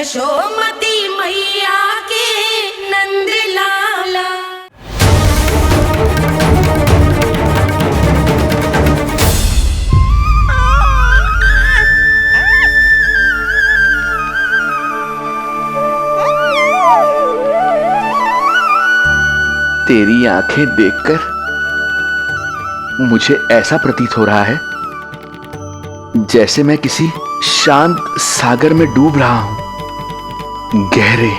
यशोमती मैया के नंद लाला। तेरी आंखें देखकर मुझे ऐसा प्रतीत हो रहा है जैसे मैं किसी शांत सागर में डूब रहा हूं, गहरे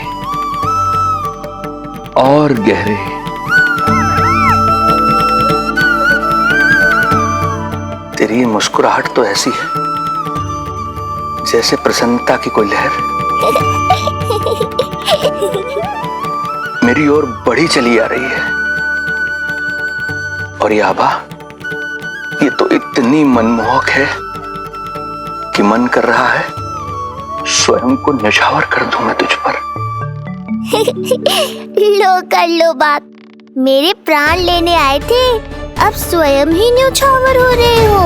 और गहरे। तेरी मुस्कुराहट तो ऐसी है जैसे प्रसन्नता की कोई लहर मेरी ओर बढ़ी चली आ रही है। और ये आभा, ये तो इतनी मनमोहक है कि मन कर रहा है स्वयं को न्यौछावर कर दूं मैं तुझ पर। लो कर लो बात, मेरे प्राण लेने आए थे, अब स्वयं ही न्यौछावर हो रहे हो।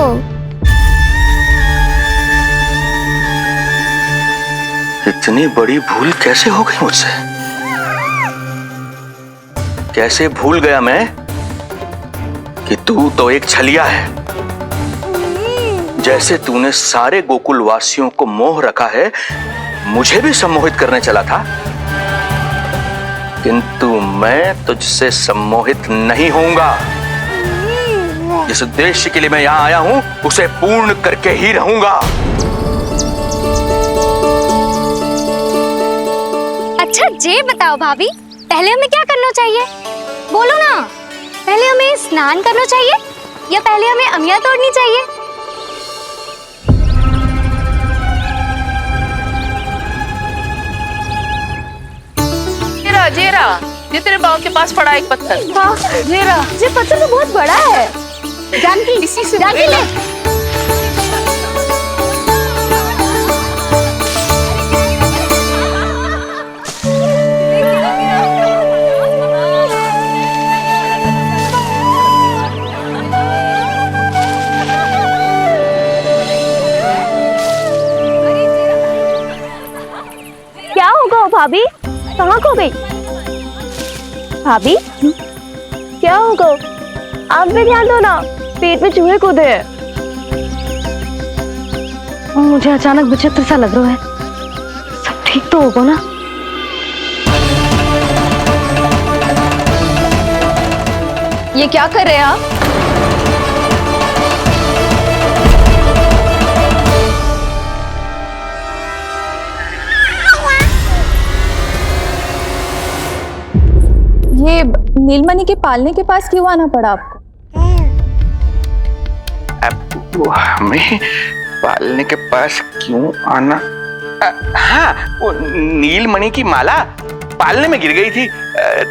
इतनी बड़ी भूल कैसे हो गई मुझसे? कैसे भूल गया मैं कि तू तो एक छलिया है। जैसे तूने सारे गोकुल वासियों को मोह रखा है, मुझे भी सम्मोहित करने चला था, किंतु मैं तुझसे सम्मोहित नहीं होऊंगा। जिस उद्देश्य के लिए मैं यहां आया हूं उसे पूर्ण करके ही रहूंगा। अच्छा ये बताओ भाभी, पहले हमें क्या करना चाहिए? बोलो ना, पहले हमें स्नान करना चाहिए या पहले हमें अमिया तोड़नी चाहिए? जेरा, ये तेरे बाव के पास पड़ा एक पत्थर। हाँ, जेरा, ये पत्थर तो बहुत बड़ा है। जानकी, इसी से जानकी ले। क्या होगा भाभी? कहाँ खो गई भाभी? क्या होगा? आप भी ध्यान दो ना, पेट में चूहे कूदे हैं। मुझे अचानक विचित्र सा लग रहा है। सब ठीक तो होगा ना? ये क्या कर रहे हैं आप? ये नीलमणि के पालने के पास क्यों आना पड़ा आपको? अब हमें पालने के पास क्यों आना? हाँ, वो नीलमणि की माला पालने में गिर गई थी,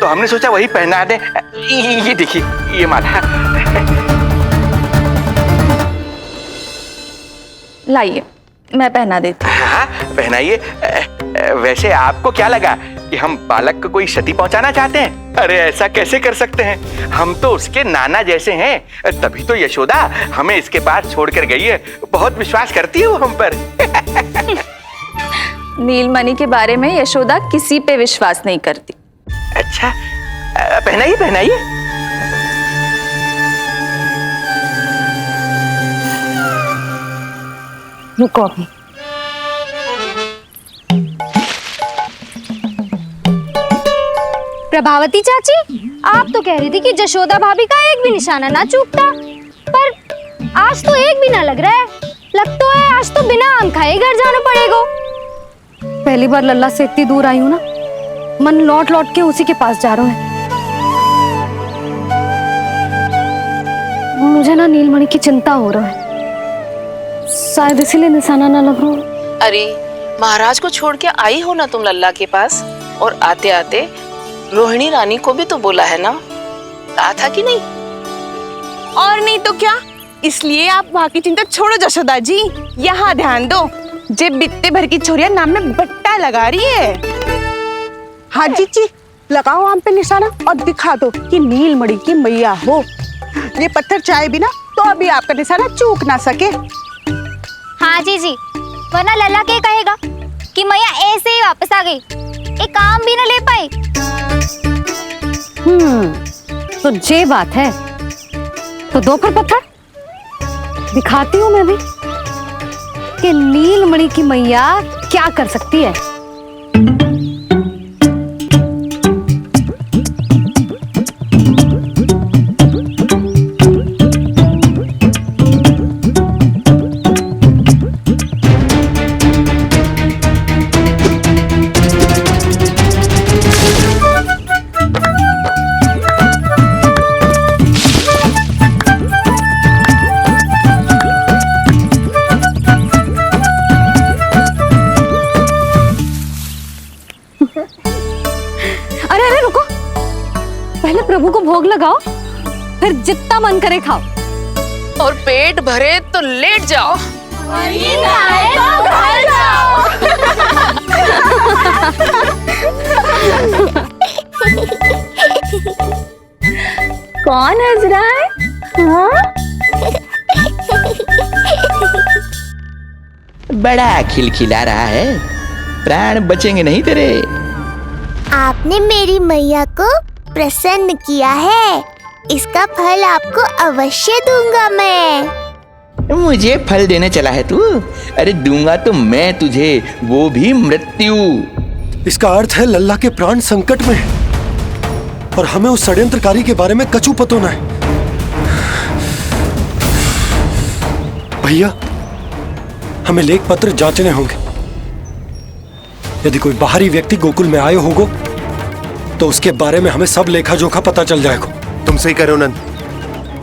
तो हमने सोचा वही पहना दे। ये देखिए, ये माला। लाइए, मैं पहना देती हूँ। हाँ, पहनाइए। वैसे आपको क्या लगा कि हम बालक को कोई क्षति पहुंचाना चाहते हैं? अरे ऐसा कैसे कर सकते हैं, हम तो उसके नाना जैसे हैं। तभी तो यशोदा हमें इसके पास छोड़कर गई है। बहुत विश्वास करती है वो हम पर। नीलमणि के बारे में यशोदा किसी पे विश्वास नहीं करती। अच्छा, पहनाइए पहनाइए। रुको अभी। प्रभावती चाची, आप तो कह रही थी कि जशोदा भाभी का एक भी निशाना ना चूकता, पर आज तो एक भी ना लग रहा है। लग तो है आज तो बिना आम खाए घर जाना पड़ेगा। पहली बार लल्ला से इतनी दूर आई हूँ ना, मन लौट लौट के उसी के पास जा रहा है। मुझे ना नीलमणि की चिंता हो रहा है, शायद इसीलिए निशाना ना लग रहा। अरे महाराज को छोड़ के आई हो ना तुम लल्ला के पास, और आते आते रोहिणी रानी को भी तो बोला है ना, कहा था कि नहीं? और नहीं तो क्या, इसलिए आप वहाँ की चिंता छोड़ो जशोदा जी, यहाँ ध्यान दो। जे बित्ते भर की छोरिया नाम में बट्टा लगा रही है। हाँ जी, लगाओ आम पे निशाना और दिखा दो कि नीलमणि की मैया हो। ये पत्थर चाहे भी ना तो अभी आपका निशाना चूक ना सके। हाँ जी, वरना लल्ला क्या कहेगा? कि मैया ऐसे ही वापस आ गई, एक काम भी ना ले पाई। तो ये बात है, तो दो पर पत्थर दिखाती हूँ मैं भी कि नीलमणि की मैया क्या कर सकती है। अरे अरे रुको, पहले प्रभु को भोग लगाओ, फिर जितना मन करे खाओ। और पेट भरे तो लेट जाओ। कौन हंस रहा है? हाँ? बड़ा खिलखिला रहा है, प्राण बचेंगे नहीं तेरे। आपने मेरी मैया को प्रसन्न किया है, इसका फल आपको अवश्य दूंगा मैं। मुझे फल देने चला है तू? अरे दूंगा तो मैं तुझे, वो भी मृत्यु। इसका अर्थ है लल्ला के प्राण संकट में है और हमें उस षड्यंत्रकारी के बारे में कछु पतो न है। भैया, हमें लेख पत्र जांचने होंगे। यदि कोई बाहरी व्यक्ति गोकुल में आए होगो तो उसके बारे में हमें सब लेखा जोखा पता चल जाएगा। तुम सही करो नंद,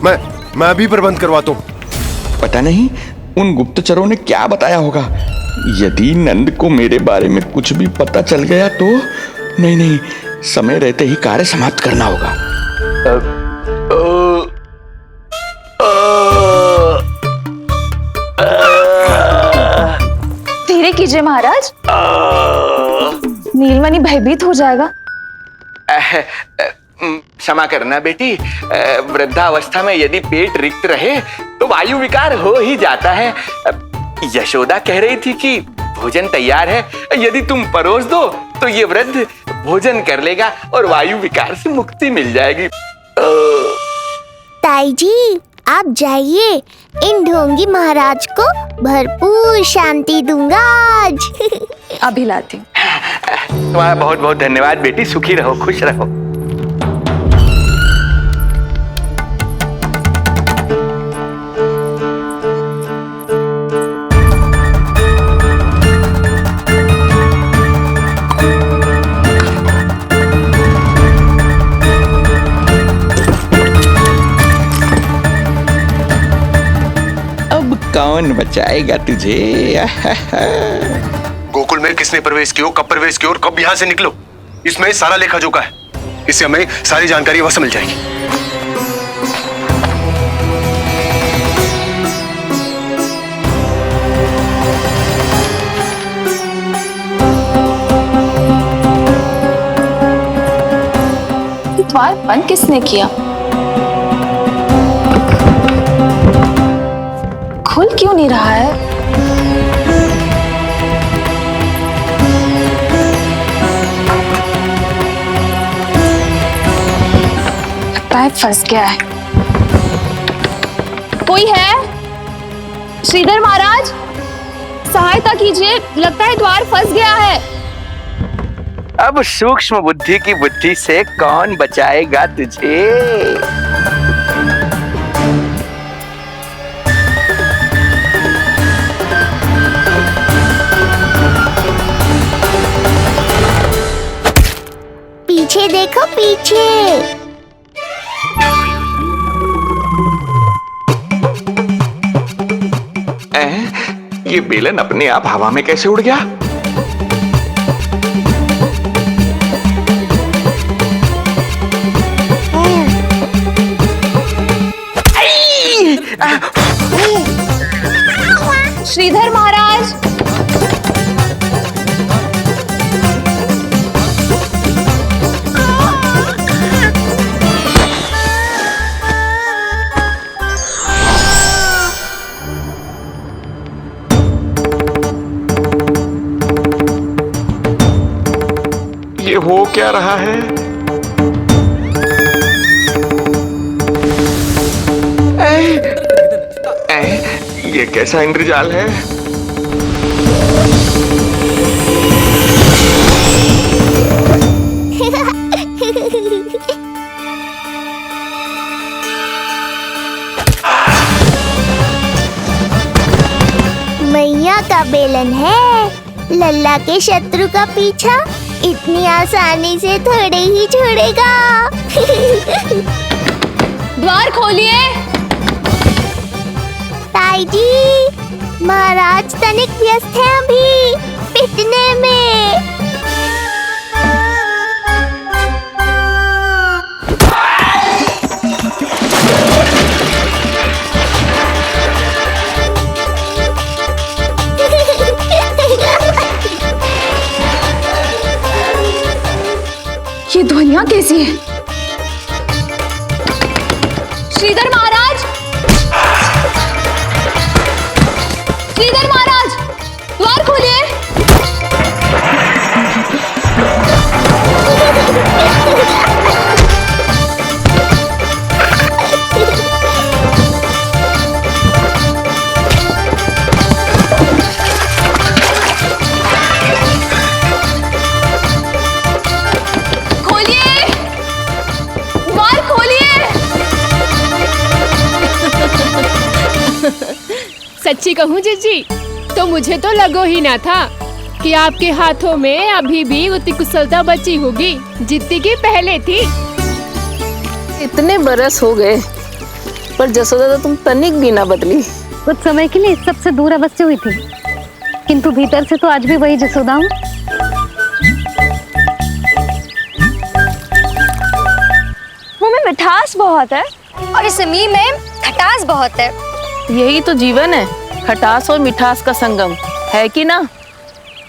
मैं अभी प्रबंध करवाता हूँ। पता नहीं उन गुप्तचरों ने क्या बताया होगा। यदि नंद को मेरे बारे में कुछ भी पता चल गया तो नहीं, समय रहते ही कार्य समाप्त करना होगा। धीरे कीजिए महाराज, नीलमणि भयभीत हो जाएगा। क्षमा करना बेटी, वृद्धावस्था में यदि पेट रिक्त रहे तो वायु विकार हो ही जाता है। यशोदा कह रही थी कि भोजन तैयार है, यदि तुम परोस दो तो ये वृद्ध भोजन कर लेगा और वायु विकार से मुक्ति मिल जाएगी। ताई जी, आप जाइए, इन ढोंगी महाराज को भरपूर शांति दूंगा आज। अभी लाती हूँ। तुम्हारा बहुत बहुत धन्यवाद बेटी, सुखी रहो, खुश रहो। अब कौन बचाएगा तुझे? गोकुल में किसने प्रवेश किया, कब प्रवेश किया और कब यहाँ से निकलो, इसमें सारा लेखा जोखा है। इससे हमें सारी जानकारी वहां से मिल जाएगी। द्वार बंद किसने किया? खुल क्यों नहीं रहा है? फंस गया है। कोई है? श्रीधर महाराज, सहायता कीजिए, लगता है द्वार फंस गया है। अब सूक्ष्म बुद्धि की बुद्धि से कौन बचाएगा तुझे? पीछे देखो, पीछे। ये बेलन अपने आप हवा में कैसे उड़ गया? श्रीधर महाराज, ये हो क्या रहा है? ये कैसा इंद्रजाल है? मैया का बेलन है, लल्ला के शत्रु का पीछा इतनी आसानी से थोड़े ही छोड़ेगा। द्वार खोलिए। ताई जी, महाराज तनिक व्यस्त हैं अभी पिटने में। ये ध्वनियां कैसी हैं? श्रीधर महाराज, श्रीधर महाराज, द्वार खोलिए। सच्ची कहूँ जीजी, तो मुझे तो लगो ही ना था कि आपके हाथों में अभी भी उतनी कुशलता बची होगी जितनी की पहले थी। इतने बरस हो गए पर जसोदा तो तुम तनिक भी ना बदली। कुछ समय के लिए सबसे दूर अवश्य हुई थी, किंतु भीतर से तो आज भी वही जसोदा हूँ। मुंह में मिठास बहुत है और इस मी में खटास बहुत है। यही तो जीवन है, खटास और मिठास का संगम, है कि ना?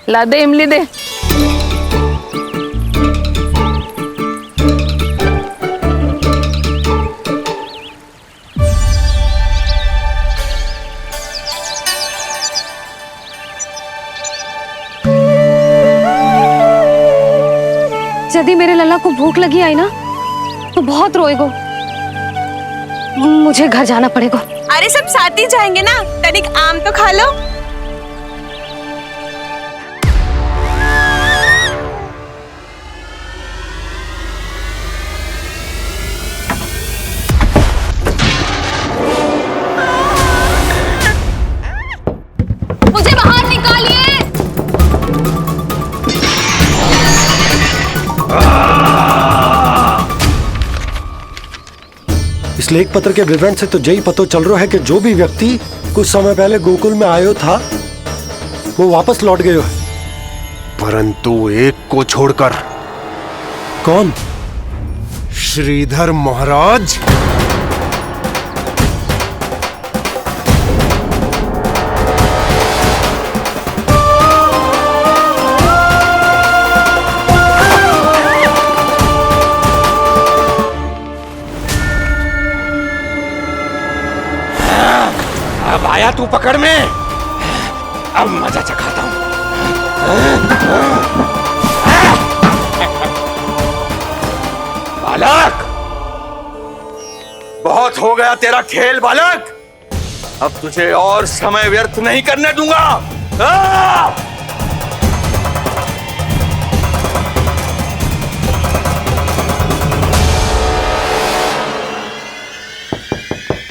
ला दे इमली दे। यदि मेरे लल्ला को भूख लगी आई ना तो बहुत रोएगो। मुझे घर जाना पड़ेगा। अरे सब साथ ही जाएंगे ना, तनिक आम तो खा लो। मुझे बाहर निकालिए। इस लेख पत्र के विवरण से तो यही पता चल रहा है कि जो भी व्यक्ति कुछ समय पहले गोकुल में आयो था वो वापस लौट गयो है। परंतु एक को छोड़कर। कौन? श्रीधर महाराज। अब आया तू पकड़ में, अब मजा चखाता हूं। बालक, बहुत हो गया तेरा खेल बालक, अब तुझे और समय व्यर्थ नहीं करने दूंगा।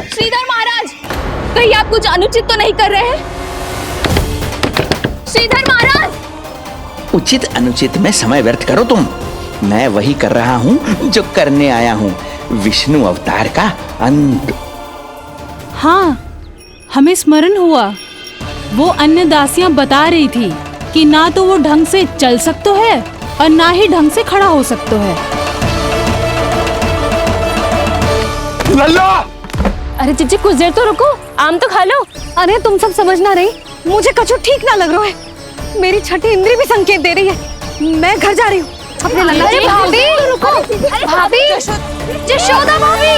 श्रीधर महाराज, कहीं आप कुछ अनुचित तो नहीं कर रहे हैं? श्रीधर महाराज! उचित अनुचित में समय व्यर्थ करो तुम, मैं वही कर रहा हूँ जो करने आया हूँ, विष्णु अवतार का अंत। हाँ, हमें स्मरण हुआ, वो अन्य दासियां बता रही थी कि ना तो वो ढंग से चल सकते है और ना ही ढंग से खड़ा हो सकते है। लल्ला! अरे जीजी कुछ देर तो रुको, आम तो खा लो। अरे तुम सब समझ ना रही, मुझे कछु ठीक ना लग रहा है। मेरी छठी इंद्री भी संकेत दे रही है। मैं घर जा रही हूँ अपने लल्ला। अरे भाभी, अरे भाभी, जशोदा भाभी।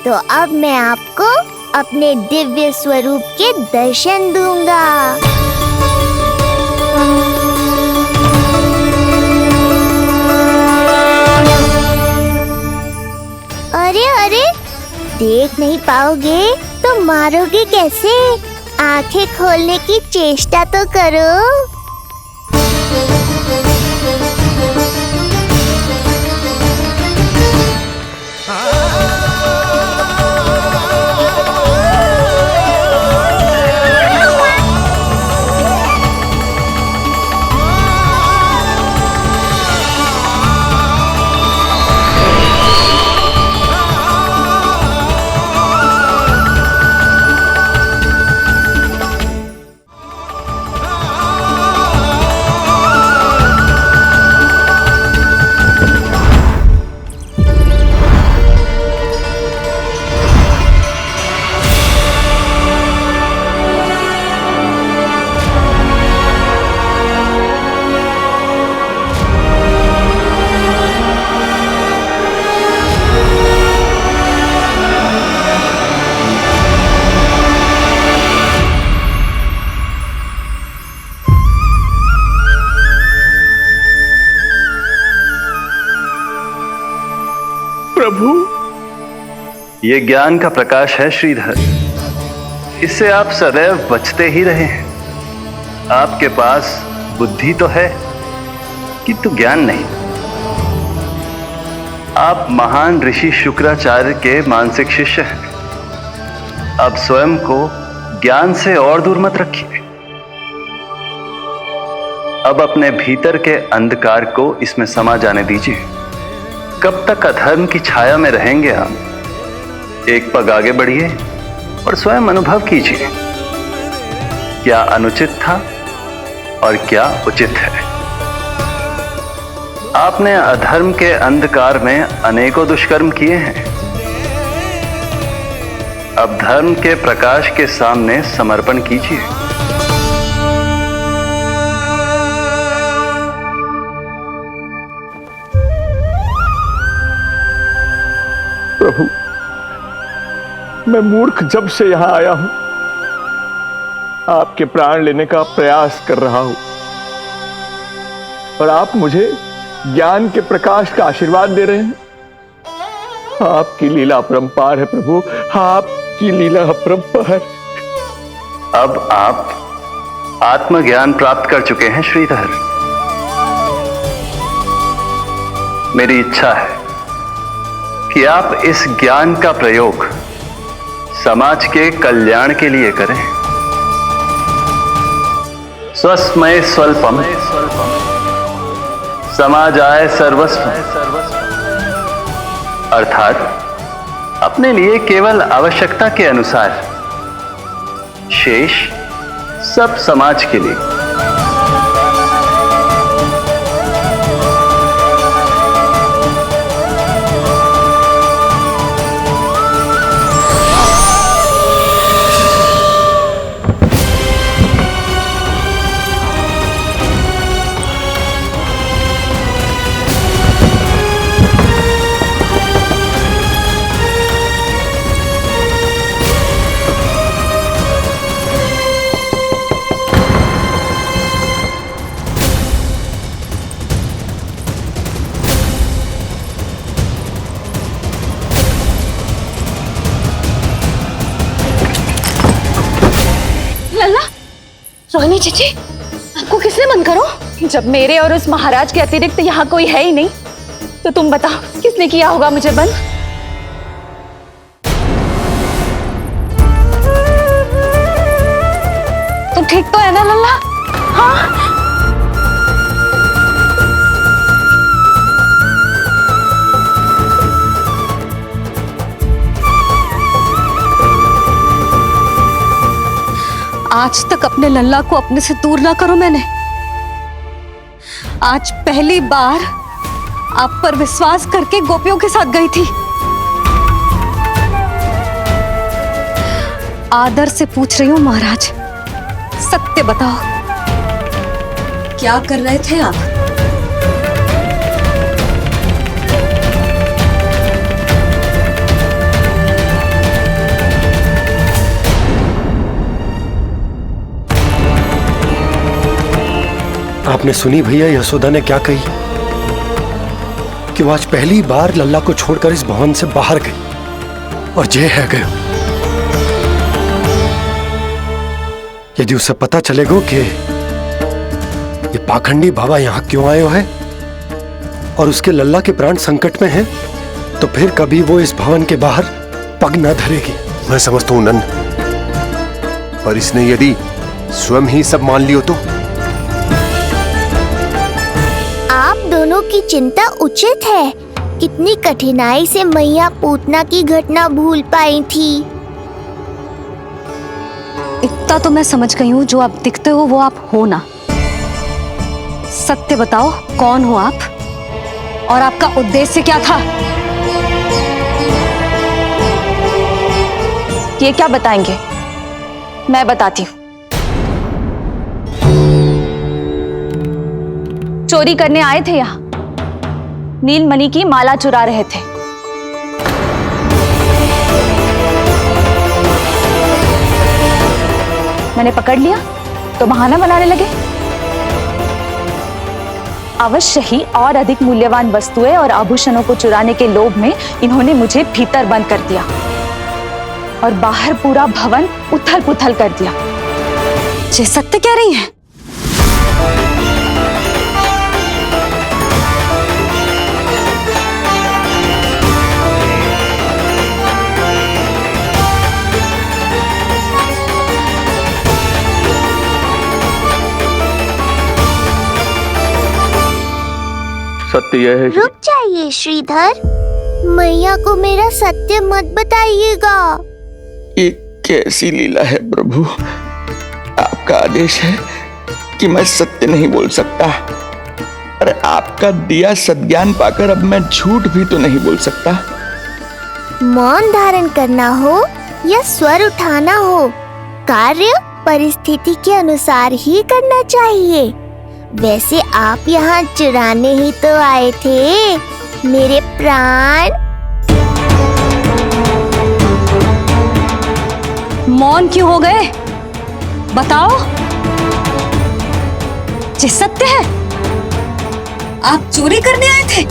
तो अब मैं आपको अपने दिव्य स्वरूप के दर्शन दूंगा। अरे अरे, देख नहीं पाओगे तो मारोगे कैसे? आंखें खोलने की चेष्टा तो करो। प्रभु, ये ज्ञान का प्रकाश है श्रीधर। इससे आप सदैव बचते ही रहे हैं। आपके पास बुद्धि तो है किंतु ज्ञान नहीं। आप महान ऋषि शुक्राचार्य के मानसिक शिष्य हैं। अब स्वयं को ज्ञान से और दूर मत रखिए। अब अपने भीतर के अंधकार को इसमें समा जाने दीजिए। कब तक अधर्म की छाया में रहेंगे आप? एक पग आगे बढ़िए और स्वयं अनुभव कीजिए क्या अनुचित था और क्या उचित है। आपने अधर्म के अंधकार में अनेकों दुष्कर्म किए हैं। अब धर्म के प्रकाश के सामने समर्पण कीजिए। प्रभु, मैं मूर्ख जब से यहां आया हूं, आपके प्राण लेने का प्रयास कर रहा हूं और आप मुझे ज्ञान के प्रकाश का आशीर्वाद दे रहे हैं। आपकी लीला अपरंपार है प्रभु, आपकी लीला अपरंपार। अब आप आत्मज्ञान प्राप्त कर चुके हैं श्रीधर। मेरी इच्छा है कि आप इस ज्ञान का प्रयोग समाज के कल्याण के लिए करें। स्वस्मय स्वल्पम समाजाय सर्वस्व, अर्थात अपने लिए केवल आवश्यकता के अनुसार, शेष सब समाज के लिए। रोहिणी चीची, आपको किसने बंद करो? जब मेरे और उस महाराज के अतिरिक्त यहाँ कोई है ही नहीं, तो तुम बताओ किसने किया होगा मुझे बंद? तुम ठीक तो है ना लल्ला? हाँ। आज तक अपने लल्ला को अपने से दूर ना करो मैंने। आज पहली बार आप पर विश्वास करके गोपियों के साथ गई थी। आदर से पूछ रही हूं महाराज, सत्य बताओ, क्या कर रहे थे आप? आपने सुनी भैया यशोदा ने क्या कही? कि वो आज पहली बार लल्ला को छोड़कर इस भवन से बाहर गई और जे है गए। यदि उसे पता चलेगा कि ये पाखंडी बाबा यहां क्यों आए है और उसके लल्ला के प्राण संकट में हैं, तो फिर कभी वो इस भवन के बाहर पग न धरेगी। मैं समझता हूं नंद, पर इसने यदि स्वयं ही सब मान लियो तो? आप दोनों की चिंता उचित है। कितनी कठिनाई से मैया पूतना की घटना भूल पाई थी। इतना तो मैं समझ गई हूँ, जो आप दिखते हो वो आप हो ना। सत्य बताओ, कौन हो आप और आपका उद्देश्य क्या था? ये क्या बताएंगे, मैं बताती हूँ। चोरी करने आए थे यहाँ, नीलमणि की माला चुरा रहे थे। मैंने पकड़ लिया तो बहाना बनाने लगे। अवश्य ही और अधिक मूल्यवान वस्तुएं और आभूषणों को चुराने के लोभ में इन्होंने मुझे भीतर बंद कर दिया और बाहर पूरा भवन उथल पुथल कर दिया। ये सत्य कह रही हैं? सत्य यह है। रुक जाइए श्रीधर, मैया को मेरा सत्य मत बताइएगा। ये कैसी लीला है प्रभु, आपका आदेश है कि मैं सत्य नहीं बोल सकता, पर आपका दिया सद्ज्ञान पाकर अब मैं झूठ भी तो नहीं बोल सकता। मौन धारण करना हो या स्वर उठाना हो, कार्य परिस्थिति के अनुसार ही करना चाहिए। वैसे आप यहाँ चुराने ही तो आए थे मेरे प्राण। मौन क्यों हो गए? बताओ, ये सत्य है? आप चोरी करने आए थे?